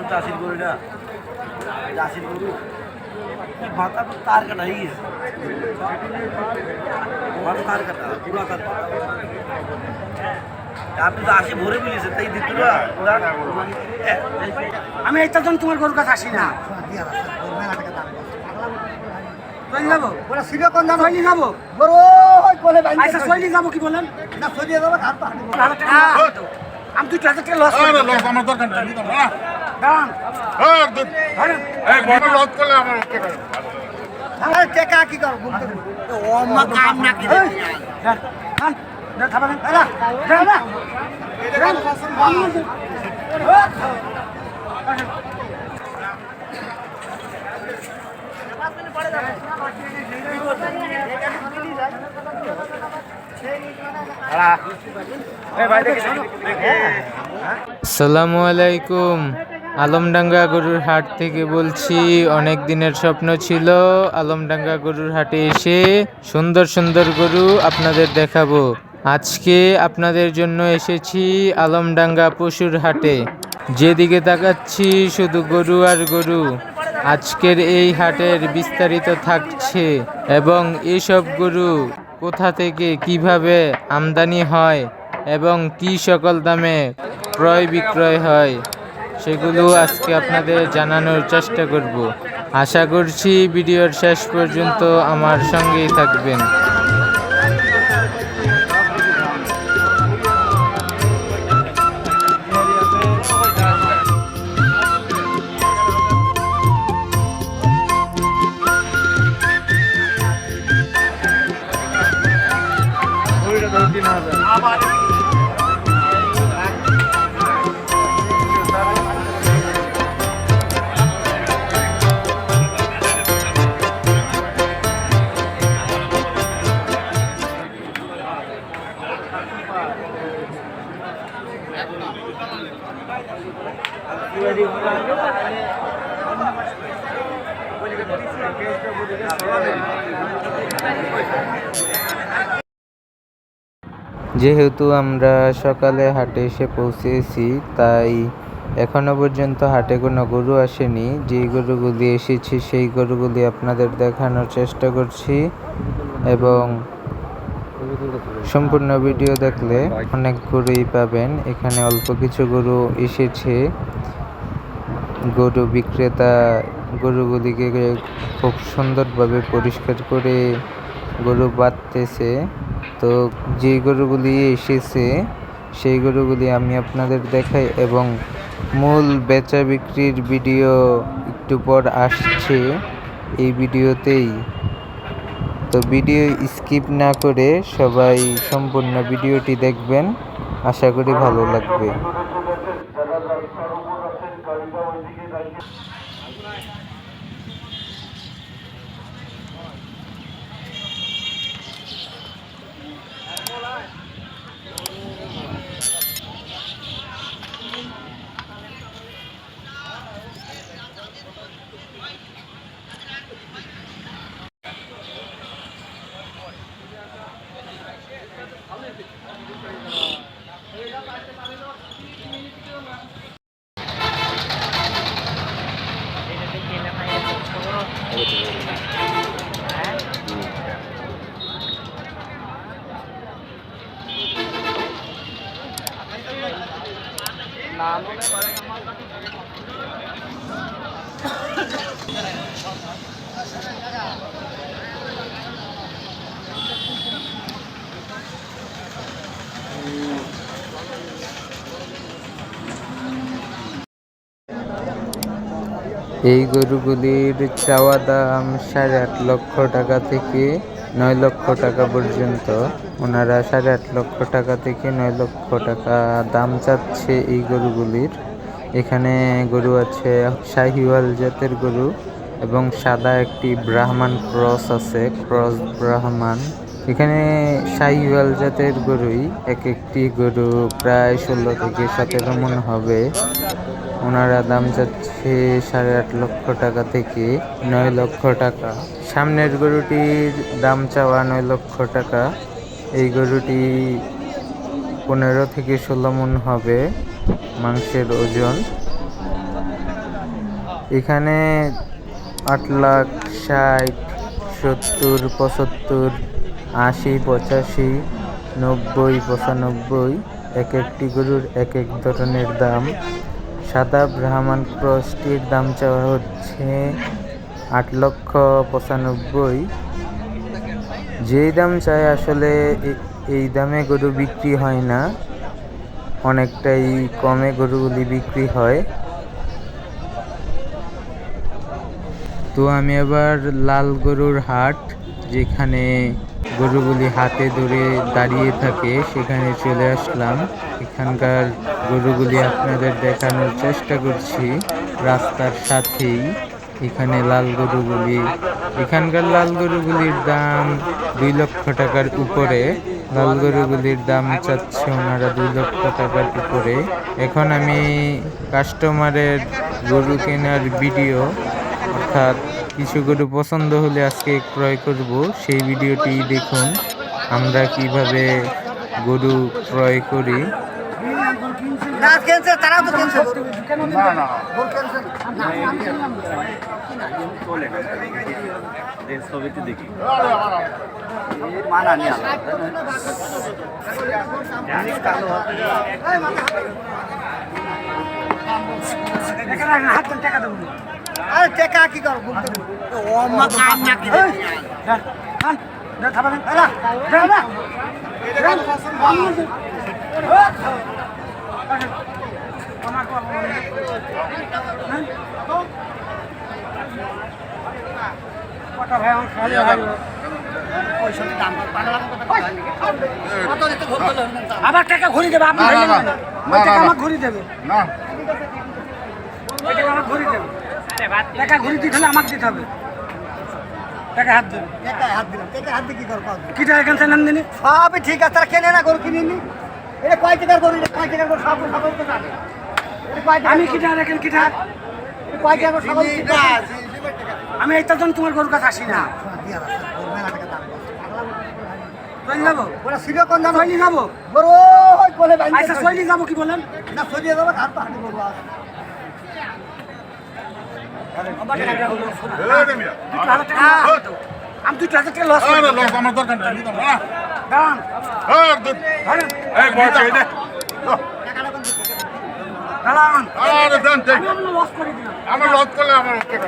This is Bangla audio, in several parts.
চাষির গরু না চাষির গরু মাথা তার কাটা হয়ে গেছে তার কাটা পুরো আপনি তো আসি ভরে মিলেছে তাই দিত না আমি এইটার জন্য তোমার গরুর কাছে আসি না যাবো কি বলেন আমি 2,000 টাকা লস আমার দরকার নেই টাকা কি করবো আসসালামু আলাইকুম। আলমডাঙ্গা গরুর হাট থেকে বলছি। অনেক দিনের স্বপ্ন ছিল আলমডাঙ্গা গরুর হাটে এসে সুন্দর সুন্দর গরু আপনাদের দেখাবো। আজকে আপনাদের জন্য এসেছি আলমডাঙ্গা পশুর হাটে। যেদিকে তাকাচ্ছি শুধু গরু আর গরু। আজকের এই হাটের বিস্তারিত থাকছে এবং এসব গরু কোথা থেকে কিভাবে আমদানি হয় এবং কি সকল দামে ক্রয় বিক্রয় হয় সেগুলো আজকে আপনাদের জানানোর চেষ্টা করব। আশা করছি ভিডিওর শেষ পর্যন্ত আমার সঙ্গেই থাকবেন। যেহেতু আমরা সকালে হাটে এসে পৌঁছেছি, তাই এখনো পর্যন্ত হাটে কোনো গরু আসেনি। যেই গরুগুলি এসেছে সেই গরুগুলি আপনাদের দেখানোর চেষ্টা করছি এবং সম্পূর্ণ ভিডিও দেখলে অনেক গরুই পাবেন। এখানে অল্প কিছু গরু এসেছে। গরু বিক্রেতা গরুগুলিকে খুব সুন্দরভাবে পরিষ্কার করে গরু বাঁধতেছে। তো যে গরুগুলি এসেছে সেই গরুগুলি আমি আপনাদের দেখাই এবং মূল বেচা বিক্রির ভিডিও একটু পর আসছে এই ভিডিওতেই। তো ভিডিও স্কিপ না করে সবাই সম্পূর্ণ ভিডিওটি দেখবেন, আশা করি ভালো লাগবে। এই গরুগুলির চাওয়া দাম 8.5 লক্ষ টাকা থেকে 9 লক্ষ টাকা পর্যন্ত। ওনারা 8.5 লক্ষ টাকা থেকে 9 লক্ষ টাকা দাম চাচ্ছে এই গরুগুলির। এখানে গরু আছে শাহিওয়াল জাতের গরু এবং সাদা একটি ব্রাহ্মণ ক্রস আছে, ক্রস ব্রাহ্মণ। এখানে শাহিওয়াল জাতের গরুই, এক একটি গরু প্রায় 16 থেকে 17 মণ হবে। ওনারা দাম চাচ্ছে 8.5 লক্ষ টাকা থেকে 9 লক্ষ টাকা। সামনের গরুটির দাম চাওয়া 9 লক্ষ টাকা। এই গরুটি 15 থেকে 16 মণ হবে মাংসের ওজন। এখানে 8 লাখ 60, 70, 75, 80, 85, 90, 95 এক একটি গরুর এক এক ধরনের দাম। সাদা ব্রাহ্মণ ক্রসটির দাম চাওয়া হচ্ছে 8 লক্ষ 95। যেই দাম চায় আসলে এই দামে গরু বিক্রি হয় না, অনেকটাই কমে গরুগুলি বিক্রি হয়। তো আমি আবার লাল গরুর হাট, যেখানে গরুগুলি হাতে ধরে দাঁড়িয়ে থাকে, সেখানে চলে আসলাম। এখানকার গরুগুলি আপনাদের দেখানোর চেষ্টা করছি রাস্তার সাথেই। এখানে এখানকার লাল গরুগুলির দাম 2 লক্ষ টাকার উপরে। লাল গরুগুলির দাম চাচ্ছে ওনারা 2 লক্ষ টাকার উপরে। এখন আমি কাস্টমারের গরু কেনার ভিডিও, অর্থাৎ কিছু গরু পছন্দ হলে আজকে ক্রয় করব, সেই ভিডিওটি দেখুন আমরা কিভাবে গরু ক্রয় করি। ছবিতে দেখি মানা নিয়ে টাকা দেবো। আরে টাকা কি করবো আবার টাকা ঘুরি দেবে, আপনি টাকা আমার ঘুরি দেবে, আমার ঘুরি দেবে, টাকা ঘুরি দিতে হলে আমাকে দিতে হবে। টাকা হাত দেবে, হাত দিলাম, টাকা হাত দিয়ে কি করবো? কি টাকা এখান থেকে নাম দিনি? সবই ঠিক আছে, তারা কেনে না গরু কিনিনি। এটা কয় টাকার গরু, এটা কয় টাকার গরু, সব সকল তো জানে। আমি কি টাকা রেখেন, কি টাকা? কয় টাকার সকল আমি এইটার জন্য তোমার গরুর কাছে আসি না। চলে যাবো, ওরা ছিল কোন জানো? চলে যাবো, গরু ওই কোলে বাইন্ধে আচ্ছা চলে যাবো, কি বলেন? না সরিয়ে যাবো, হাত পাহাড়ি গরু আছে। আমি 2,000 টাকা লস করে আমার দরকার নেই, নিতাম না। দাঁড়ান, দাঁড়ান, আরে দেন, দেন। আমি আপনার লস করে দিলাম। আমার লস করলে আমার লস করে।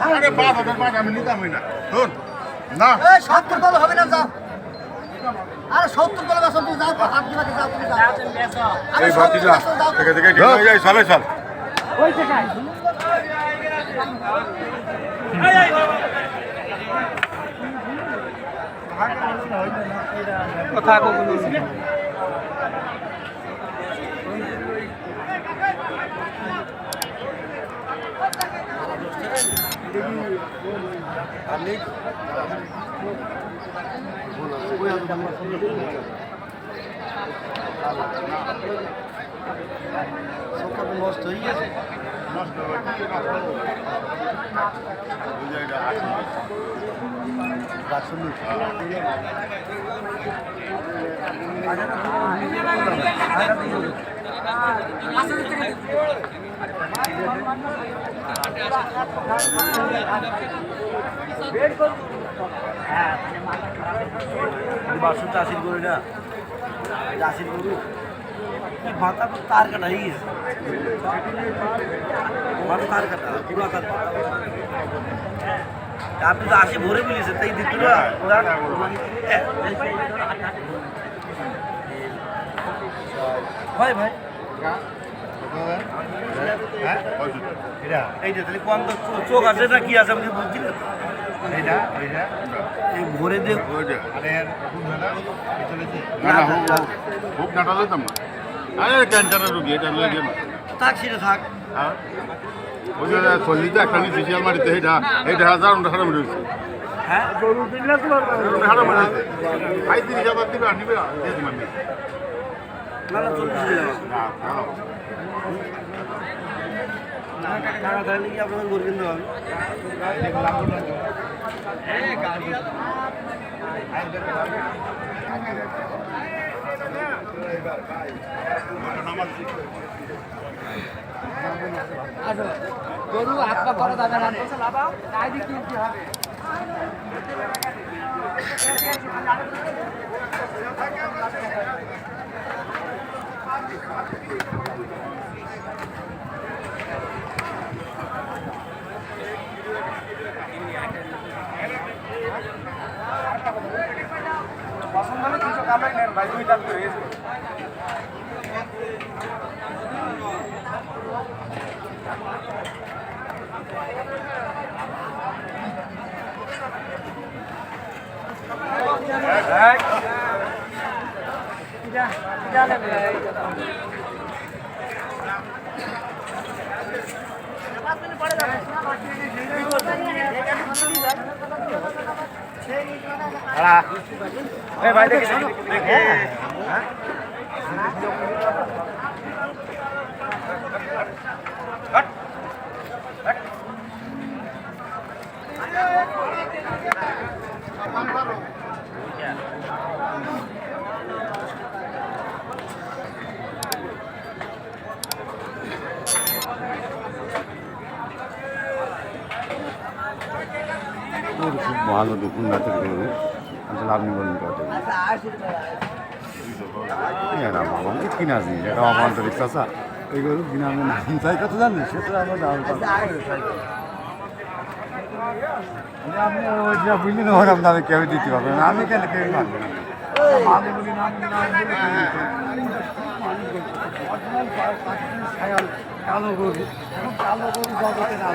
আরে 5,000 টাকা আমি নিতামই না। ধুর, না। এই 70 বলে হবে না, যাও। আরে 70 বলে বাসন তুমি যাও, হাত দিবা যাও, তুমি যাও। এই ভাতিজা থেকে থেকে ঠিক হয়ে যায়, সালে সাল। ওই টাকায় কথা কগুলো নষ্ট হয়ে গেছে। বাসন চাষির গরু না, চাষির গরু মাথা তার কাটা হয়ে গেছে, মাথা তার কাটা পুরো তার। আপনি তো 80 ভরে মিলেছেন, তাই দিত না ওরা। ভাই ভাই এই যে তাহলে কোন চোখ আছে না কি আছে আপনি বুঝছি না। এই ভরে দিয়ে খুব নাটা লইতাম না। আরে ক্যান্সারের রোগী, এটা লই গেল। থাক সেটা থাক। ওই যে চল্লিশটা একটা নিয়ে ফিসিয়াল মারিতে এইটা 1000 টাকা মরে গেছে। হ্যাঁ হাড়া মানে 35,000 দিবে আর নিবে না দিয়ে দিবেন না না 40 দিলাম টাকা থাকলে কি আপনাদের গরু কিনতে হবে গরু হাত পা করা যাবে না তাই দিয়ে কিনতে হবে পছন্দ হলে কিছু কামাই নেন ভাই 2 দাম হয়ে যাবে ভাই দেখে খুব ভালো দেখুন রাতের গরু আসলে আপনি বলেন কত বাবা কিনা জিনিস এটা অবান্তরিক চাষা এই গরু কিনা আমি নাম চাই কত জানি সেটা আমার দাম আপনি ওইটা বুঝলেন ওরকম দামে কেউ দিতে পারবে না আমি কেন কেউ পারবে না কালো গরু কালো গরু জগতে না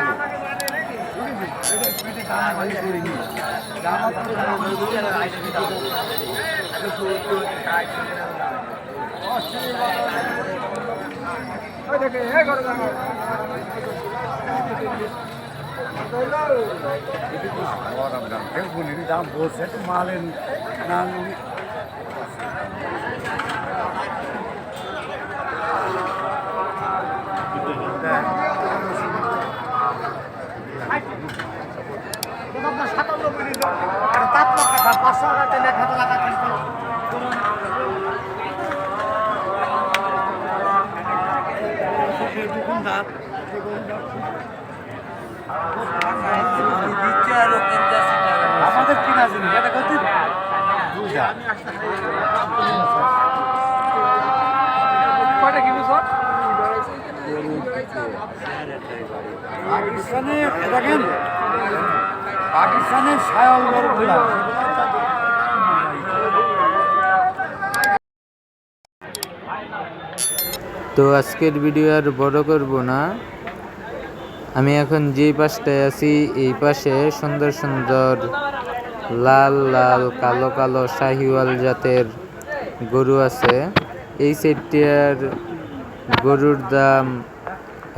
দাম বলছে একটু মালের নাম আমাদের কিনা জিনিস এটা কত কয়টা কিলো সব পাকিস্তানে দেখেন পাকিস্তানের সায়াল গরুগুলা তো আজকের ভিডিও আর বড় করব না। আমি এখন যে পাশটায় আছি এই পাশে সুন্দর সুন্দর লাল লাল কালো কালো শাহিওয়াল জাতের গরু আছে। এই সেটটির গরুর দাম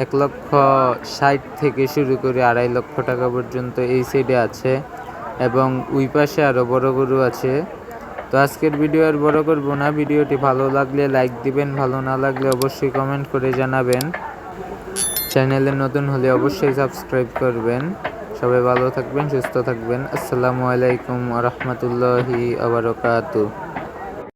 1,60,000 থেকে শুরু করে 2.5 লক্ষ টাকা পর্যন্ত এই সাইডে আছে এবং ওই পাশে আরও বড় গরু আছে। তো আজকের ভিডিও আর বড় করব না। ভিডিওটি ভালো লাগলে লাইক দিবেন, ভালো না লাগলে অবশ্যই কমেন্ট করে জানাবেন। চ্যানেলে নতুন হলে অবশ্যই সাবস্ক্রাইব করবেন। সবাই ভালো থাকবেন, সুস্থ থাকবেন। আসসালামু আলাইকুম ওয়া রাহমাতুল্লাহি ওয়া বারাকাতুহু।